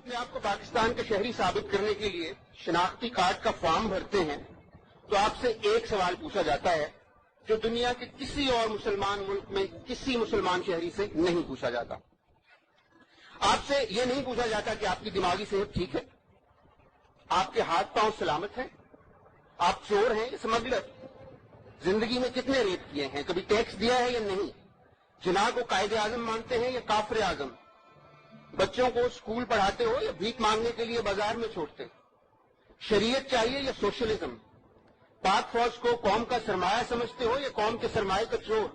अपने आप को पाकिस्तान का शहरी साबित करने के लिए शनाख्ती कार्ड का फॉर्म भरते हैं तो आपसे एक सवाल पूछा जाता है जो दुनिया के किसी और मुसलमान मुल्क में किसी मुसलमान शहरी से नहीं पूछा जाता। आपसे यह नहीं पूछा जाता कि आपकी दिमागी सेहत ठीक है, आपके हाथ पांव सलामत हैं, आप चोर हैं, स्मगलर, जिंदगी में कितने रेप किए हैं, कभी टैक्स दिया है या नहीं, जिना को कायदे आजम मानते हैं या काफिर आजम, बच्चों को स्कूल पढ़ाते हो या भीख मांगने के लिए बाजार में छोड़ते, शरीयत चाहिए या सोशलिज्म, पाक फौज को कौम का सरमाया समझते हो या कौम के सरमाए का चोर।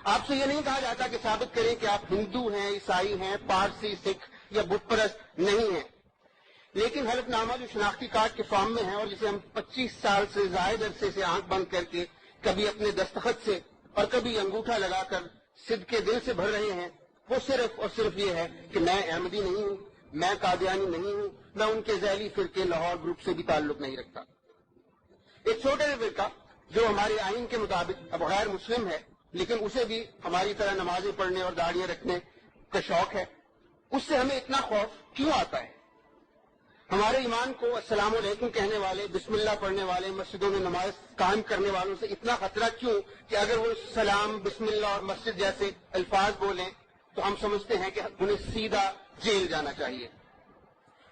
आपसे यह नहीं कहा जाता कि साबित करें कि आप हिंदू हैं, ईसाई हैं, पारसी, सिख या बुत परस्त नहीं हैं। लेकिन हलफनामा जो शनाख्ती कार्ड के फॉर्म में है और जिसे हम 25 साल से जायद अरसे से आंख बंद करके कभी अपने दस्तखत से और कभी अंगूठा लगाकर सिद्ध के दिल से भर रहे हैं, वो सिर्फ और सिर्फ ये है कि मैं अहमदी नहीं हूं, मैं कादियानी नहीं हूं, मैं उनके ज़ैली फिरके लाहौर ग्रुप से भी ताल्लुक नहीं रखता। एक छोटे से फिरका जो हमारे आइन के मुताबिक अब गैर मुस्लिम है लेकिन उसे भी हमारी तरह नमाजें पढ़ने और दाढ़ियां रखने का शौक है, उससे हमें इतना खौफ क्यों आता है? हमारे ईमान को अस्सलाम वालेकुम कहने वाले, बिस्मिल्लाह पढ़ने वाले, मस्जिदों में नमाज कायम करने वालों से इतना खतरा क्यों कि अगर वो सलाम, बिस्मिल्लाह और मस्जिद जैसे अल्फाज बोलें तो हम समझते हैं कि उन्हें सीधा जेल जाना चाहिए।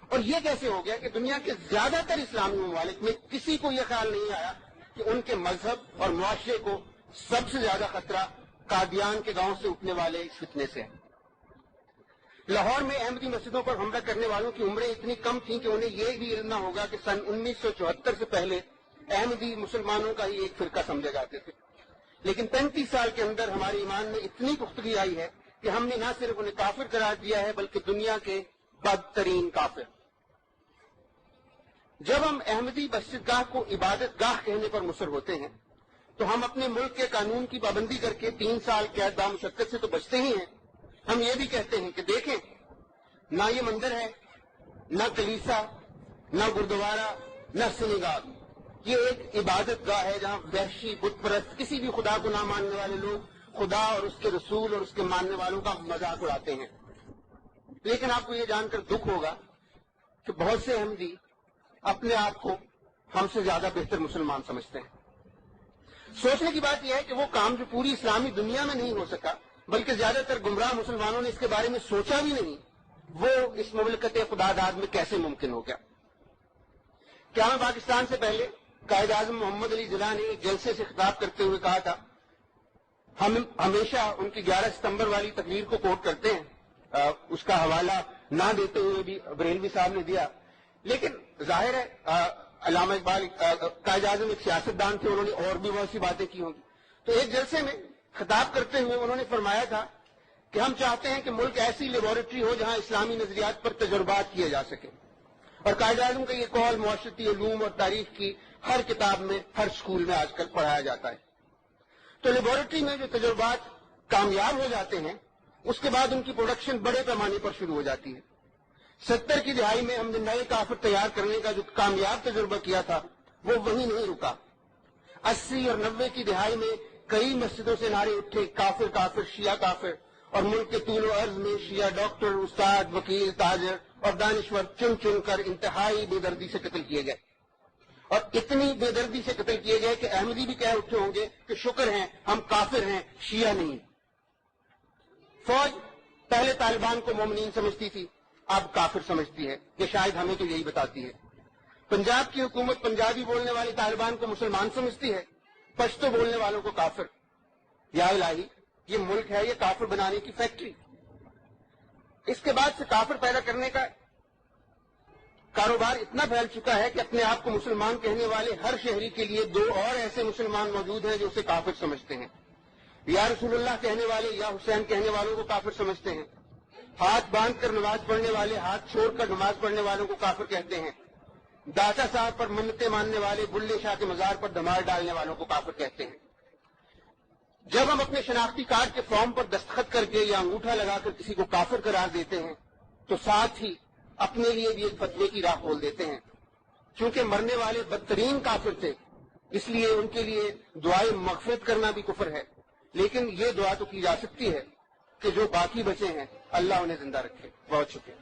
और ये कैसे हो गया कि दुनिया के ज्यादातर इस्लामी ममालिक में किसी को यह ख्याल नहीं आया कि उनके मजहब और मुआशरे को सबसे ज्यादा खतरा कादियान के गांव से उठने वाले इस फितने से है। लाहौर में अहमदी मस्जिदों पर हमला करने वालों की उम्रें इतनी कम थीं कि उन्हें यह भी इल्म न होगा कि सन 1974 से पहले अहमदी मुसलमानों का ही एक फिरका समझे जाते थे। लेकिन 35 साल के अंदर हमारे ईमान में इतनी पुख्तगी आई है कि हमने न सिर्फ उन्हें काफिर करार दिया है बल्कि दुनिया के बदतरीन काफिर। जब हम अहमदी मस्जिदगाह को इबादत गाह कहने पर मुसर होते हैं तो हम अपने मुल्क के कानून की पाबंदी करके 3 साल कैद बामुशक्कत से तो बचते ही हैं, हम ये भी कहते हैं कि देखें, ना ये मंदिर है, ना कलीसा, ना गुरुद्वारा, ना सिनेगाग, ये एक इबादत गाह है जहां वहशी बुत परस्त किसी भी खुदा को ना मानने वाले लोग खुदा और उसके रसूल और उसके मानने वालों का मजाक उड़ाते हैं। लेकिन आपको ये जानकर दुख होगा कि बहुत से अहमदी अपने आप को हमसे ज्यादा बेहतर मुसलमान समझते हैं। सोचने की बात यह है कि वो काम जो पूरी इस्लामी दुनिया में नहीं हो सका बल्कि ज्यादातर गुमराह मुसलमानों ने इसके बारे में सोचा भी नहीं, वो इस मुमलकत खुदादाद में कैसे मुमकिन हो गया? क्या मैं पाकिस्तान से पहले कायद आजम मोहम्मद अली जिन्ना ने एक जलसे से खिताब करते हुए कहा था, हम हमेशा उनकी 11 सितंबर वाली तकरीर को कोट करते हैं, उसका हवाला ना देते हुए भी बरेलवी साहब ने दिया, लेकिन जाहिर है अल्लामा इकबाल कायद आजम एक सियासतदान थे, उन्होंने और भी बहुत सी बातें की होंगी। तो एक जलसे में खिताब करते हुए उन्होंने फरमाया था कि हम चाहते हैं कि मुल्क ऐसी लेबोरेटरी हो जहां इस्लामी नजरियात पर तजुर्बात किए जा सके। और कायद आजम का ये कौल मुआशरती उलूम और तारीख की हर किताब में, हर स्कूल में आजकल पढ़ाया जाता है। तो लेबोरेटरी में जो तजुर्बात कामयाब हो जाते हैं उसके बाद उनकी प्रोडक्शन बड़े पैमाने पर शुरू हो जाती है। 70 की दिहाई में हमने नए काफिर तैयार करने का जो कामयाब तजुर्बा किया था वो वहीं नहीं रुका। 80 और 90 की दिहाई में कई मस्जिदों से नारे उठे, काफिर काफिर, शिया काफिर, और मुल्क के तूल अर्ज में शिया डॉक्टर, उस्ताद, वकील, ताजर और दानिश्वर चुन चुन कर इंतहाई बेदर्दी से कत्ल किए गए। और इतनी बेदर्दी से कत्ल किए गए कि अहमदी भी कह उठे होंगे कि शुक्र है हम काफिर हैं, शिया नहीं। फौज पहले तालिबान को मोमिनीन समझती थी, अब काफिर समझती है। ये शायद हमें तो यही बताती है। पंजाब की हुकूमत पंजाबी बोलने वाले तालिबान को मुसलमान समझती है, पश्तो बोलने वालों को काफिर। या इलाही, ये मुल्क है ये काफिर बनाने की फैक्ट्री। इसके बाद से काफिर पैदा करने का कारोबार इतना फैल चुका है कि अपने आप को मुसलमान कहने वाले हर शहरी के लिए 2 और ऐसे मुसलमान मौजूद हैं जो उसे काफिर समझते हैं। या रसूलुल्लाह कहने वाले या हुसैन कहने वालों को काफिर समझते हैं। हाथ बांध कर नमाज पढ़ने वाले हाथ छोड़कर नमाज पढ़ने वालों को काफिर कहते हैं। दाता साहब पर मन्नतें मानने वाले बुल्ले शाह के मजार पर धमाल डालने वालों को काफिर कहते हैं। जब हम अपने शनाख्ती कार्ड के फॉर्म पर दस्तखत करके या अंगूठा लगाकर किसी को काफिर करार देते हैं तो साथ ही अपने लिए भी एक फतवे की राह खोल देते हैं। क्योंकि मरने वाले बदतरीन काफिर थे इसलिए उनके लिए दुआए मगफिरत करना भी कुफर है। लेकिन ये दुआ तो की जा सकती है कि जो बाकी बचे हैं अल्लाह उन्हें जिंदा रखे। बहुत शुक्रिया।